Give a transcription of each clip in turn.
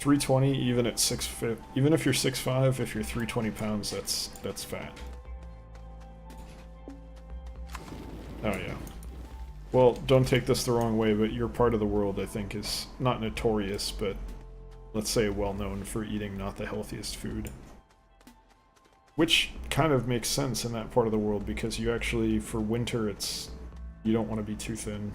320 even at 6'5", even if you're 6'5", if you're 320 pounds, that's fat. Oh yeah. Well, don't take this the wrong way, but your part of the world, I think, is not notorious, but let's say well known for eating not the healthiest food. Which kind of makes sense in that part of the world, because you actually, for winter, you don't want to be too thin.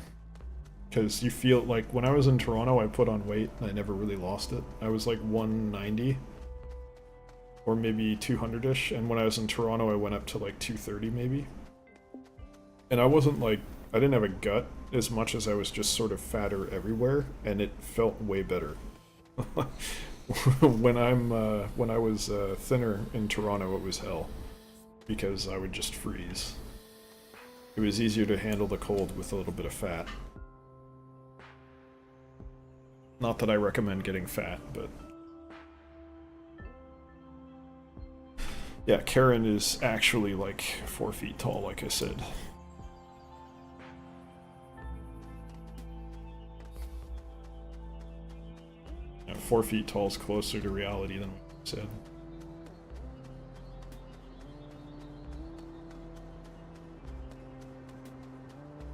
Because you feel like, when I was in Toronto, I put on weight, and I never really lost it. I was like 190, or maybe 200-ish, and when I was in Toronto, I went up to like 230 maybe. And I wasn't like, I didn't have a gut as much as I was just sort of fatter everywhere, and it felt way better. When I was thinner in Toronto, it was hell, because I would just freeze. It was easier to handle the cold with a little bit of fat. Not that I recommend getting fat, but... Yeah, Karen is actually like 4 feet tall, like I said. Yeah, 4 feet tall is closer to reality than what I said.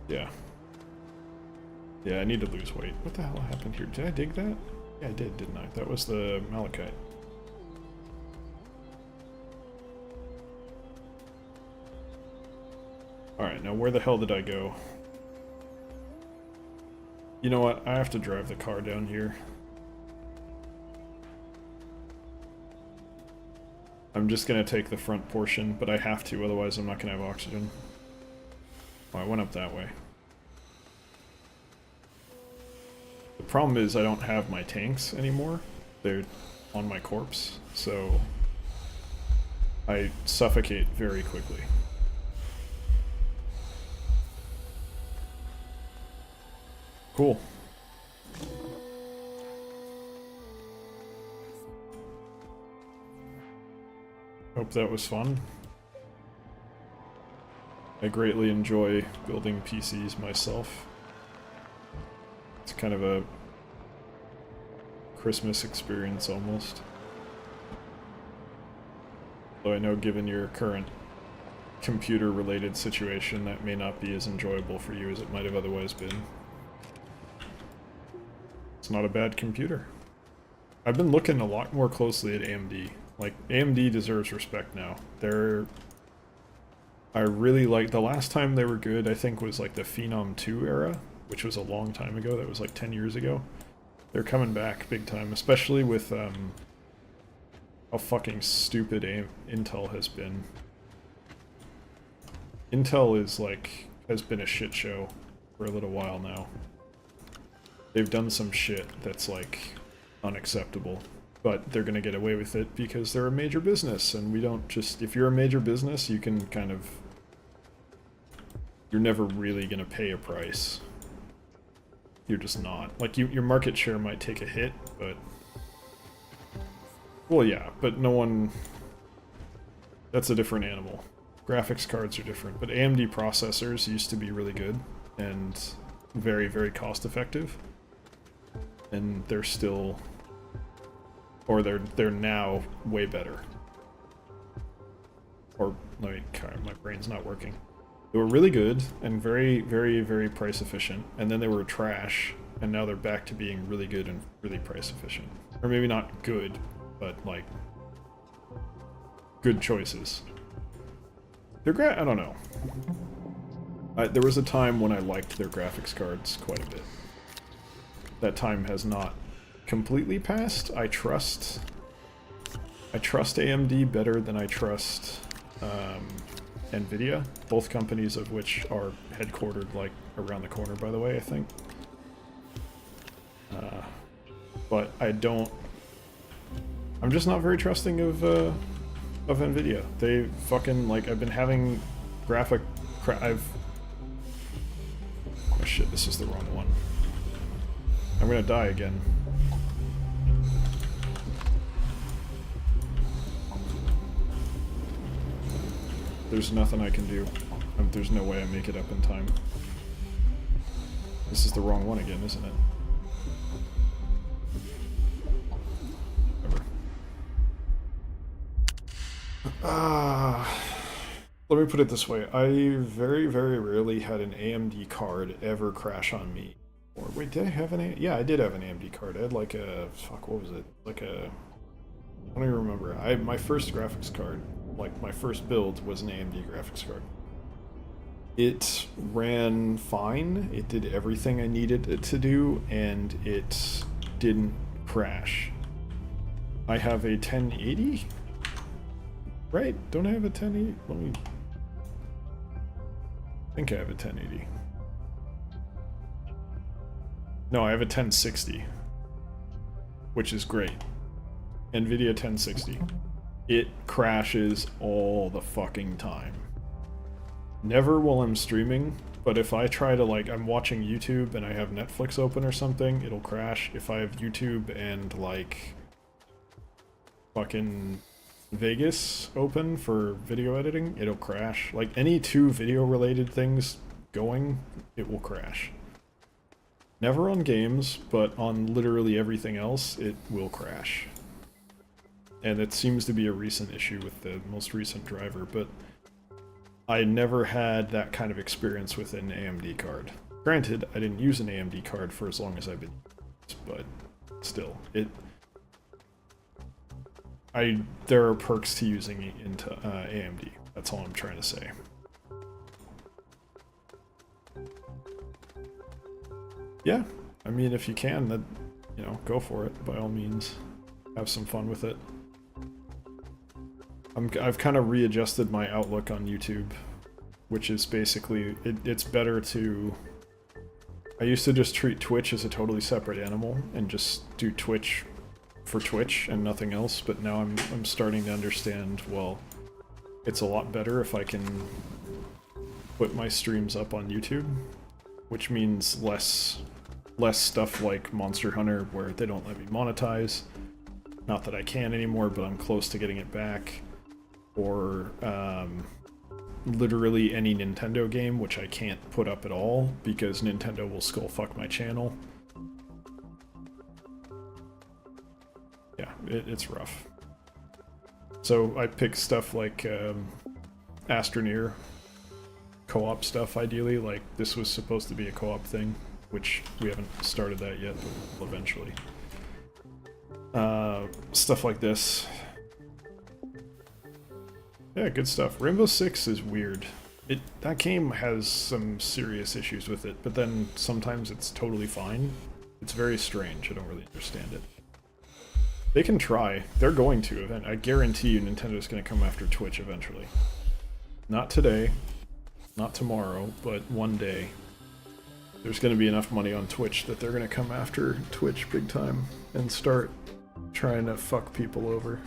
Yeah. Yeah, I need to lose weight. What the hell happened here? Did I dig that? Yeah, I did, didn't I? That was the malachite. Alright, now where the hell did I go? You know what? I have to drive the car down here. I'm just gonna take the front portion, but I have to, otherwise I'm not gonna have oxygen. Oh, I went up that way. The problem is I don't have my tanks anymore. They're on my corpse, so I suffocate very quickly. Cool. Hope that was fun. I greatly enjoy building PCs myself. It's kind of a Christmas experience almost. Though I know given your current computer-related situation, that may not be as enjoyable for you as it might have otherwise been. It's not a bad computer. I've been looking a lot more closely at AMD. Like, AMD deserves respect now. I really like, the last time they were good, I think, was like the Phenom 2 era, which was a long time ago. That was like 10 years ago. They're coming back big time, especially with how fucking stupid Intel has been. Intel is like, has been a shit show for a little while now. They've done some shit that's like unacceptable, but they're gonna get away with it because they're a major business, and we don't just, if you're a major business, you can kind of, you're never really gonna pay a price. You're just not. Like, your market share might take a hit, but... Well, yeah, but no one... That's a different animal. Graphics cards are different, but AMD processors used to be really good, and very, very cost-effective. And they're still... Or they're now way better. Or, my brain's not working. They were really good, and very, very, very price efficient, and then they were trash, and now they're back to being really good and really price efficient. Or maybe not good, but like, good choices. I don't know. There was a time when I liked their graphics cards quite a bit. That time has not completely passed. I trust AMD better than I trust NVIDIA, both companies of which are headquartered like around the corner, by the way, I think. But I'm just not very trusting of NVIDIA. They fucking, like, I've been having oh shit, this is the wrong one. I'm gonna die again. There's nothing I can do. There's no way I make it up in time. This is the wrong one again, isn't it? Let me put it this way. I very, very rarely had an AMD card ever crash on me. Or wait, did I have an yeah, I did have an AMD card. I had like a fuck, what was it? Like a I don't even remember. My first graphics card, like my first build was an AMD graphics card. It ran fine. It did everything I needed it to do, and it didn't crash. I have a 1080? Right? Don't I have a 1080? Let me... I think I have a 1080. No, I have a 1060. Which is great. NVIDIA 1060. It crashes all the fucking time. Never while I'm streaming, but if I try to, like, I'm watching YouTube and I have Netflix open or something, it'll crash. If I have YouTube and, like, fucking Vegas open for video editing, it'll crash. Like, any two video-related things going, it will crash. Never on games, but on literally everything else, it will crash. And it seems to be a recent issue with the most recent driver, but I never had that kind of experience with an AMD card. Granted, I didn't use an AMD card for as long as I've been used, but still, there are perks to using it into AMD. That's all I'm trying to say. Yeah, I mean, if you can, then, you know, go for it, by all means. Have some fun with it. I've kind of readjusted my outlook on YouTube, which is basically, it's better to... I used to just treat Twitch as a totally separate animal, and just do Twitch for Twitch and nothing else, but now I'm starting to understand, well, it's a lot better if I can put my streams up on YouTube, which means less stuff like Monster Hunter where they don't let me monetize. Not that I can anymore, but I'm close to getting it back. Or literally any Nintendo game, which I can't put up at all because Nintendo will skull fuck my channel. Yeah, it's rough. So I pick stuff like Astroneer, co-op stuff ideally, like this was supposed to be a co-op thing, which we haven't started that yet, but we'll eventually. Stuff like this. Yeah, good stuff. Rainbow Six is weird. That game has some serious issues with it, but then sometimes it's totally fine. It's very strange. I don't really understand it. They can try. They're going to. I guarantee you Nintendo's going to come after Twitch eventually. Not today, not tomorrow, but one day. There's going to be enough money on Twitch that they're going to come after Twitch big time and start trying to fuck people over.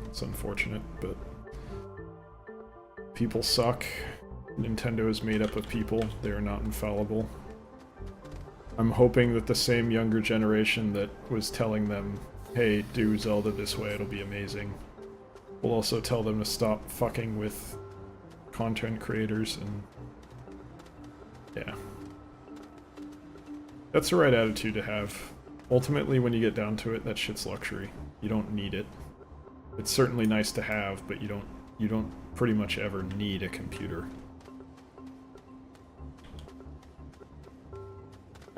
It's unfortunate, but people suck. Nintendo is made up of people. They are not infallible. I'm hoping that the same younger generation that was telling them, hey, do Zelda this way, it'll be amazing, will also tell them to stop fucking with content creators, and yeah. That's the right attitude to have. Ultimately, when you get down to it, that shit's luxury. You don't need it. It's certainly nice to have, but you don't pretty much ever need a computer.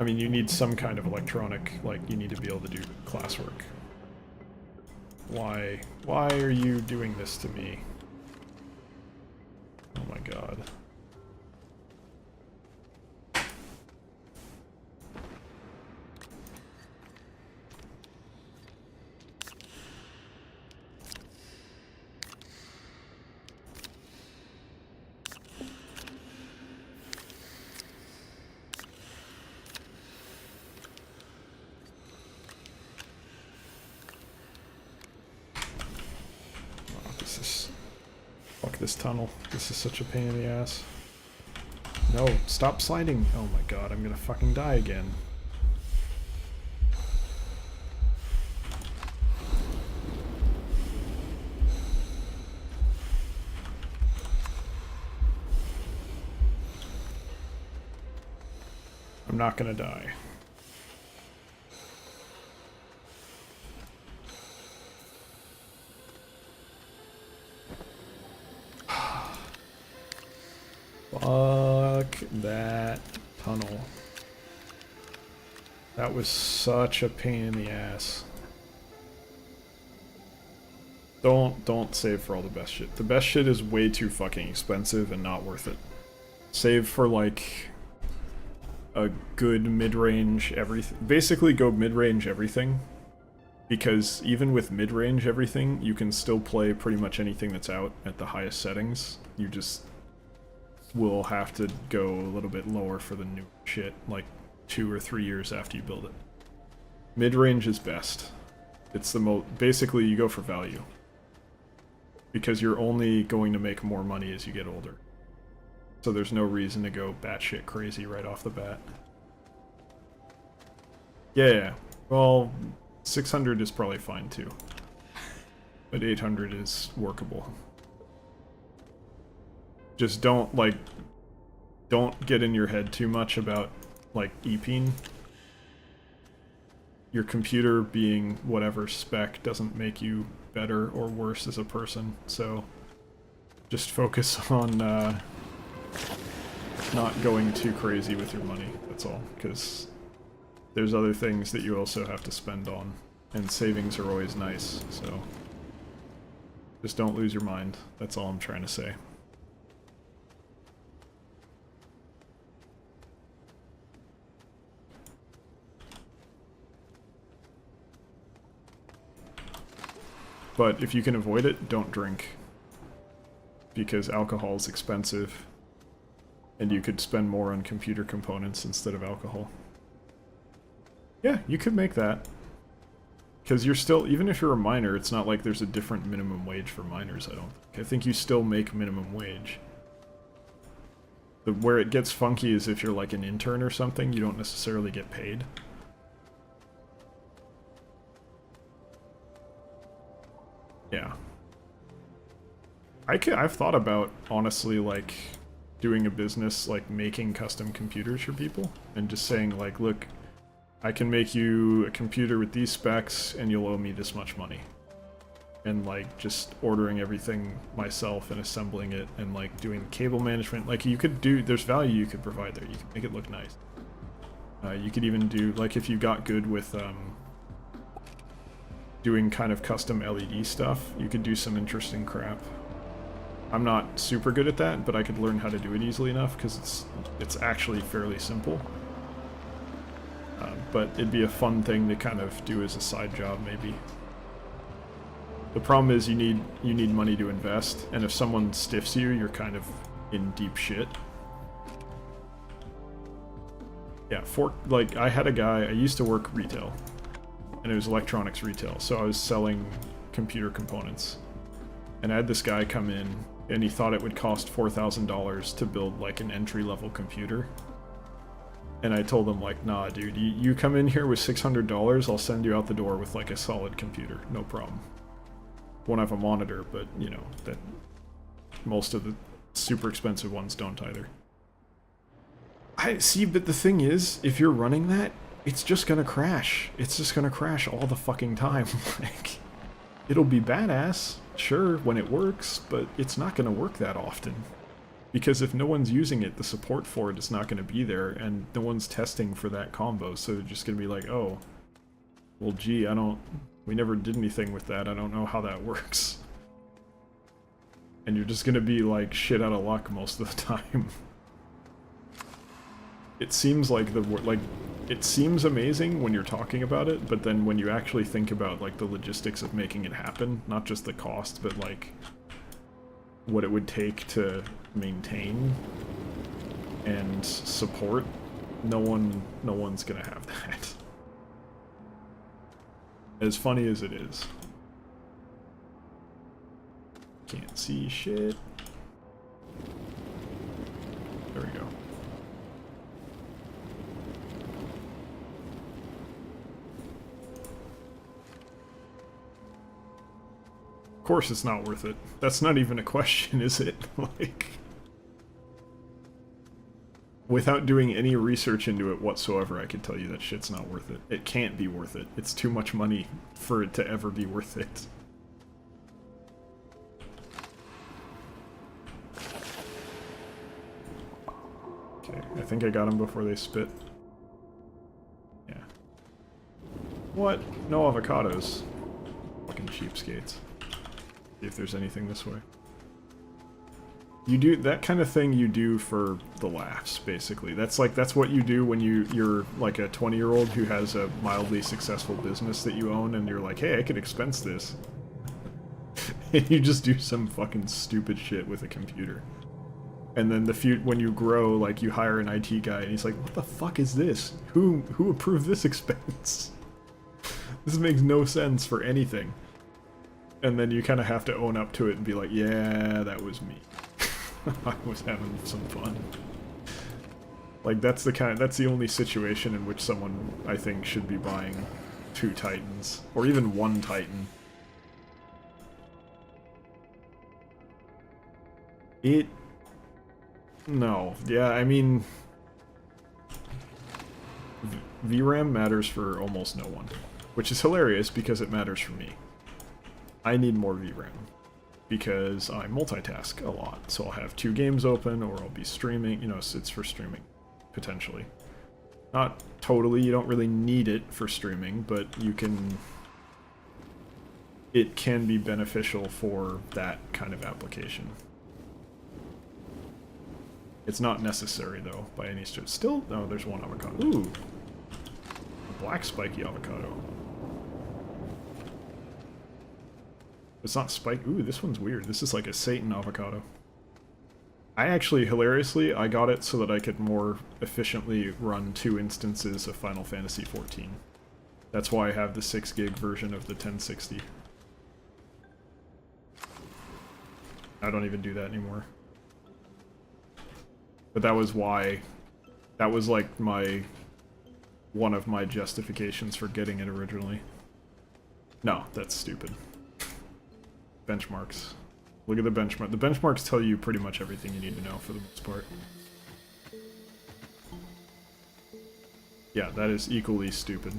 I mean, you need some kind of electronic, like, you need to be able to do classwork. Why are you doing this to me? Oh my god. Fuck this tunnel. This is such a pain in the ass. No, stop sliding. Oh my god, I'm gonna fucking die again. I'm not gonna die. Fuck that tunnel. That was such a pain in the ass. Don't save for all the best shit. The best shit is way too fucking expensive and not worth it. Save for like a good mid-range everything. Basically go mid-range everything. Because even with mid-range everything, you can still play pretty much anything that's out at the highest settings. You just will have to go a little bit lower for the new shit, like 2 or 3 years after you build it. Mid-range is best. It's the most... Basically, you go for value. Because you're only going to make more money as you get older. So there's no reason to go batshit crazy right off the bat. Yeah, well... 600 is probably fine too, but 800 is workable. Just don't get in your head too much about like EPing. Your computer being whatever spec doesn't make you better or worse as a person, so just focus on not going too crazy with your money, that's all, because there's other things that you also have to spend on, and savings are always nice, so just don't lose your mind. That's all I'm trying to say. But if you can avoid it, don't drink. Because alcohol is expensive, and you could spend more on computer components instead of alcohol. Yeah, you could make that. Because you're still, even if you're a miner, it's not like there's a different minimum wage for miners, I don't think. I think you still make minimum wage. Where it gets funky is if you're like an intern or something, you don't necessarily get paid. Yeah. I've thought about, honestly, like, doing a business, like, making custom computers for people, and just saying, like, look, I can make you a computer with these specs, and you'll owe me this much money. And, like, just ordering everything myself and assembling it, and, like, doing cable management. Like, you could do, there's value you could provide there. You can make it look nice. You could even do, like, if you got good with, doing kind of custom LED stuff, you could do some interesting crap. I'm not super good at that, but I could learn how to do it easily enough, because it's actually fairly simple. But it'd be a fun thing to kind of do as a side job, maybe. The problem is you need money to invest, and if someone stiffs you, you're kind of in deep shit. Yeah, like, I had a guy, I used to work retail, and it was electronics retail, so I was selling computer components. And I had this guy come in, and he thought it would cost $4,000 to build, like, an entry-level computer. And I told him, like, nah, dude, you come in here with $600, I'll send you out the door with, like, a solid computer, no problem. Won't have a monitor, but, you know, that most of the super expensive ones don't either. I see, but the thing is, if you're running that, it's just gonna crash. It's just gonna crash all the fucking time. Like, it'll be badass, sure, when it works, but it's not gonna work that often. Because if no one's using it, the support for it is not gonna be there, and no one's testing for that combo, so they're just gonna be like, oh, well, gee, we never did anything with that, I don't know how that works. And you're just gonna be, like, shit out of luck most of the time. It seems like it seems amazing when you're talking about it, but then when you actually think about, like, the logistics of making it happen, not just the cost, but, like, what it would take to maintain and support, no one's gonna have that. As funny as it is. Can't see shit. There we go. Of course it's not worth it. That's not even a question, is it? Like, without doing any research into it whatsoever, I could tell you that shit's not worth it. It can't be worth it. It's too much money for it to ever be worth it. Okay, I think I got them before they spit. Yeah. What? No avocados. Fucking cheapskates. See if there's anything this way. You do that kind of thing you do for the laughs, basically. That's what you do when you're like a 20-year-old who has a mildly successful business that you own and you're like, hey, I could expense this. And you just do some fucking stupid shit with a computer. And then when you grow, like, you hire an IT guy and he's like, what the fuck is this? Who approved this expense? This makes no sense for anything. And then you kind of have to own up to it and be like, yeah, that was me. I was having some fun. Like, that's the only situation in which someone, I think, should be buying 2 Titans. Or even 1 Titan. No. Yeah, I mean... VRAM matters for almost no one. Which is hilarious because it matters for me. I need more VRAM. Because I multitask a lot. So I'll have 2 games open, or I'll be streaming. You know, it's for streaming, potentially. Not totally, you don't really need it for streaming, but you can... It can be beneficial for that kind of application. It's not necessary, though, by any stretch. Still, no, there's 1 avocado. Ooh! A black spiky avocado. It's not spike. Ooh, this one's weird. This is like a Satan avocado. I actually, hilariously, I got it so that I could more efficiently run 2 instances of Final Fantasy XIV. That's why I have the 6 gig version of the 1060. I don't even do that anymore. But that was why... That was like one of my justifications for getting it originally. No, that's stupid. Benchmarks. Look at the benchmark. The benchmarks tell you pretty much everything you need to know for the most part. Yeah, that is equally stupid.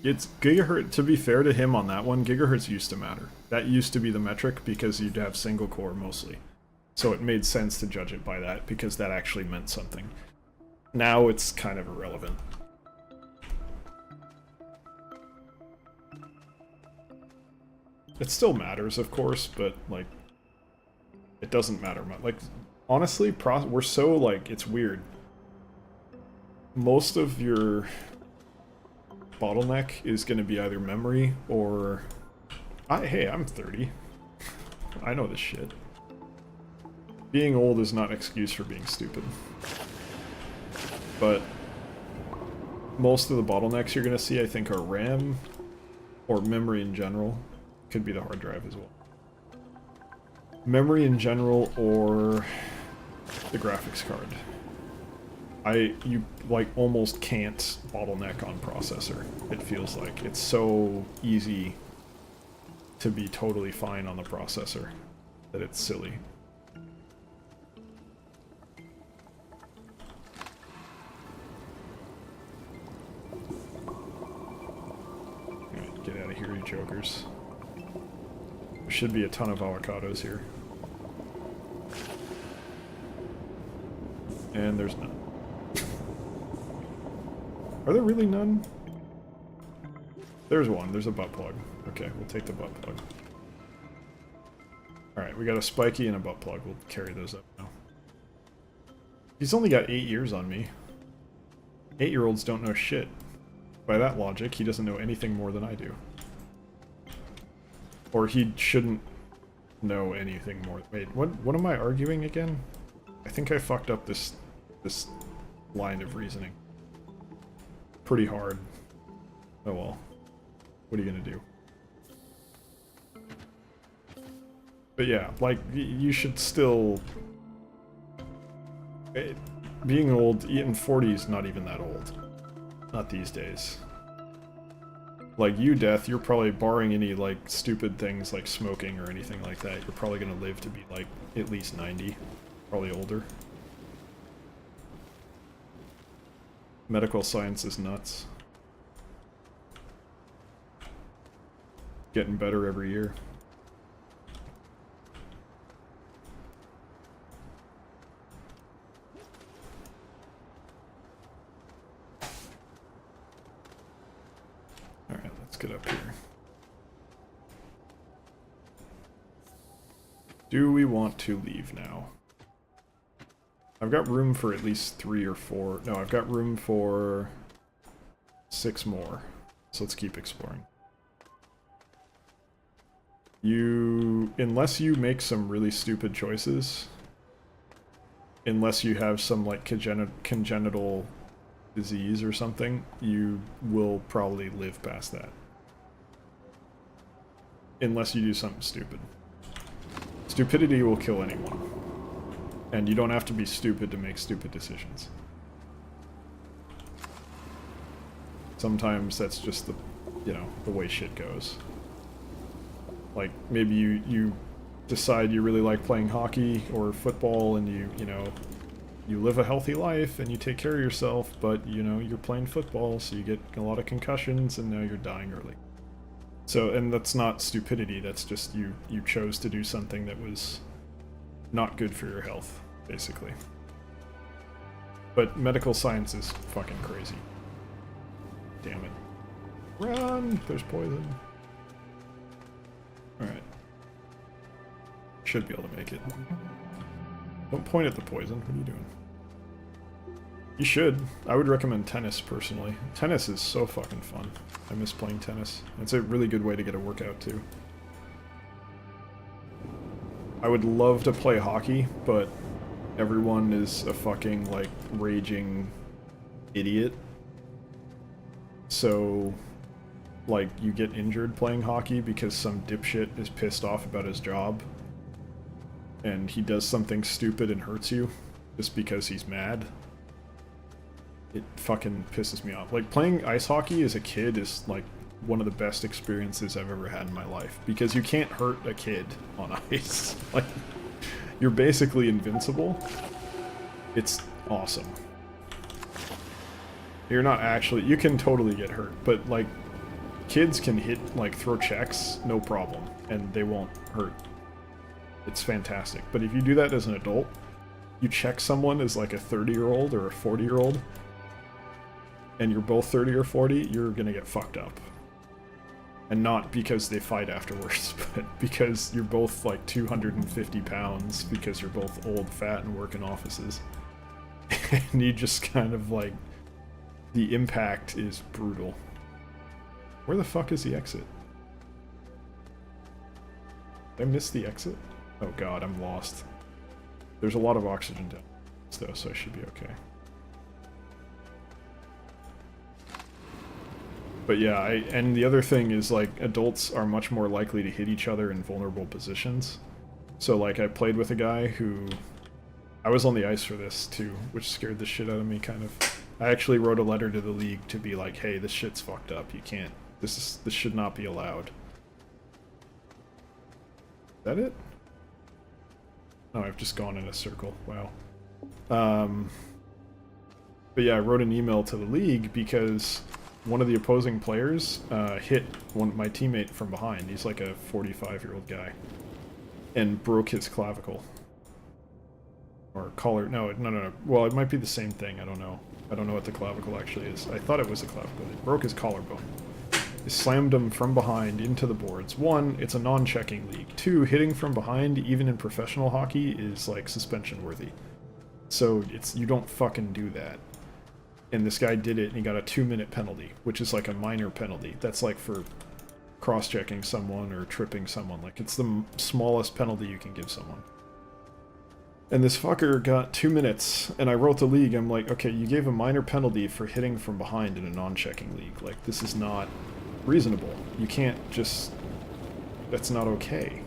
It's gigahertz. To be fair to him on that one, gigahertz used to matter. That used to be the metric because you'd have single core mostly. So it made sense to judge it by that because that actually meant something. Now it's kind of irrelevant. It still matters, of course, but, like, it doesn't matter much. Like, honestly, we're so, like, it's weird. Most of your bottleneck is going to be either memory or... hey, I'm 30. I know this shit. Being old is not an excuse for being stupid. But most of the bottlenecks you're going to see, I think, are RAM or memory in general. Could be the hard drive as well. Memory in general or the graphics card. You like almost can't bottleneck on processor. It feels like it's so easy to be totally fine on the processor that it's silly. Alright, get out of here, you jokers. There should be a ton of avocados here. And there's none. Are there really none? There's one. There's a butt plug. Okay, we'll take the butt plug. Alright, we got a spiky and a butt plug. We'll carry those up now. He's only got 8 years on me. 8-year-olds don't know shit. By that logic, he doesn't know anything more than I do. Or he shouldn't know anything more. Wait, what am I arguing again? I think I fucked up this line of reasoning. Pretty hard. Oh well. What are you gonna do? But yeah, like, you should still... being old, in 40 is not even that old. Not these days. Like you, Death, you're probably, barring any, like, stupid things like smoking or anything like that, you're probably gonna live to be, like, at least 90. Probably older. Medical science is nuts. Getting better every year. Do we want to leave now? I've got room for at least 3 or 4. No, I've got room for 6 more. So let's keep exploring. Unless you make some really stupid choices, unless you have some like congenital disease or something, you will probably live past that. Unless you do something stupid. Stupidity will kill anyone. And you don't have to be stupid to make stupid decisions. Sometimes that's just the, the way shit goes. Like, maybe you decide you really like playing hockey or football and you live a healthy life and you take care of yourself, but, you're playing football, so you get a lot of concussions and now you're dying early. So, and that's not stupidity, that's just you chose to do something that was not good for your health, basically. But medical science is fucking crazy. Damn it. Run! There's poison. Alright. Should be able to make it. Don't point at the poison. What are you doing? You should. I would recommend tennis, personally. Tennis is so fucking fun. I miss playing tennis. It's a really good way to get a workout, too. I would love to play hockey, but everyone is a fucking, like, raging idiot. So, like, you get injured playing hockey because some dipshit is pissed off about his job. And he does something stupid and hurts you just because he's mad. It fucking pisses me off. Like, playing ice hockey as a kid is, like, one of the best experiences I've ever had in my life. Because you can't hurt a kid on ice. Like, you're basically invincible. It's awesome. You're not actually... You can totally get hurt, but, like, kids can hit, like, throw checks, no problem, and they won't hurt. It's fantastic. But if you do that as an adult, you check someone as, like, a 30-year-old or a 40-year-old, and you're both 30 or 40, you're gonna get fucked up. And not because they fight afterwards, but because you're both, like, 250 pounds, because you're both old, fat, and work in offices. And you just kind of, like... The impact is brutal. Where the fuck is the exit? Did I miss the exit? Oh god, I'm lost. There's a lot of oxygen down though, so I should be okay. But yeah, and the other thing is, like, adults are much more likely to hit each other in vulnerable positions. So, like, I played with a guy who... I was on the ice for this, too, which scared the shit out of me, kind of. I actually wrote a letter to the league to be like, hey, this shit's fucked up, you can't... This should not be allowed. Is that it? No, I've just gone in a circle, wow. But yeah, I wrote an email to the league because one of the opposing players hit my teammate from behind. He's like a 45-year-old guy. And broke his clavicle. Or collar... No. Well, it might be the same thing, I don't know. I don't know what the clavicle actually is. I thought it was a clavicle. It broke his collarbone. It slammed him from behind into the boards. 1, it's a non-checking league. 2, hitting from behind, even in professional hockey, is, like, suspension-worthy. So, you don't fucking do that. And this guy did it, and he got a 2-minute penalty, which is, like, a minor penalty. That's, like, for cross-checking someone or tripping someone. Like, it's the smallest penalty you can give someone. And this fucker got 2 minutes, and I wrote the league, I'm like, okay, you gave a minor penalty for hitting from behind in a non-checking league. Like, this is not reasonable. You can't just... That's not okay.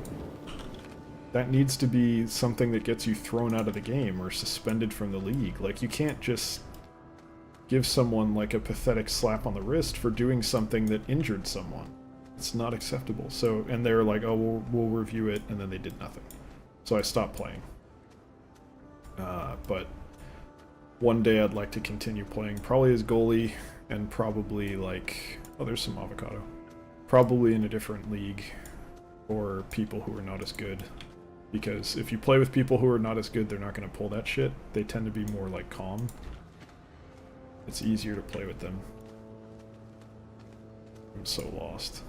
That needs to be something that gets you thrown out of the game or suspended from the league. Like, you can't just give someone, like, a pathetic slap on the wrist for doing something that injured someone. It's not acceptable. So, and they were like, oh, we'll review it, and then they did nothing. So I stopped playing. But one day I'd like to continue playing, probably as goalie, and probably, like... Oh, there's some avocado. Probably in a different league, or people who are not as good. Because if you play with people who are not as good, they're not going to pull that shit. They tend to be more, like, calm. It's easier to play with them. I'm so lost.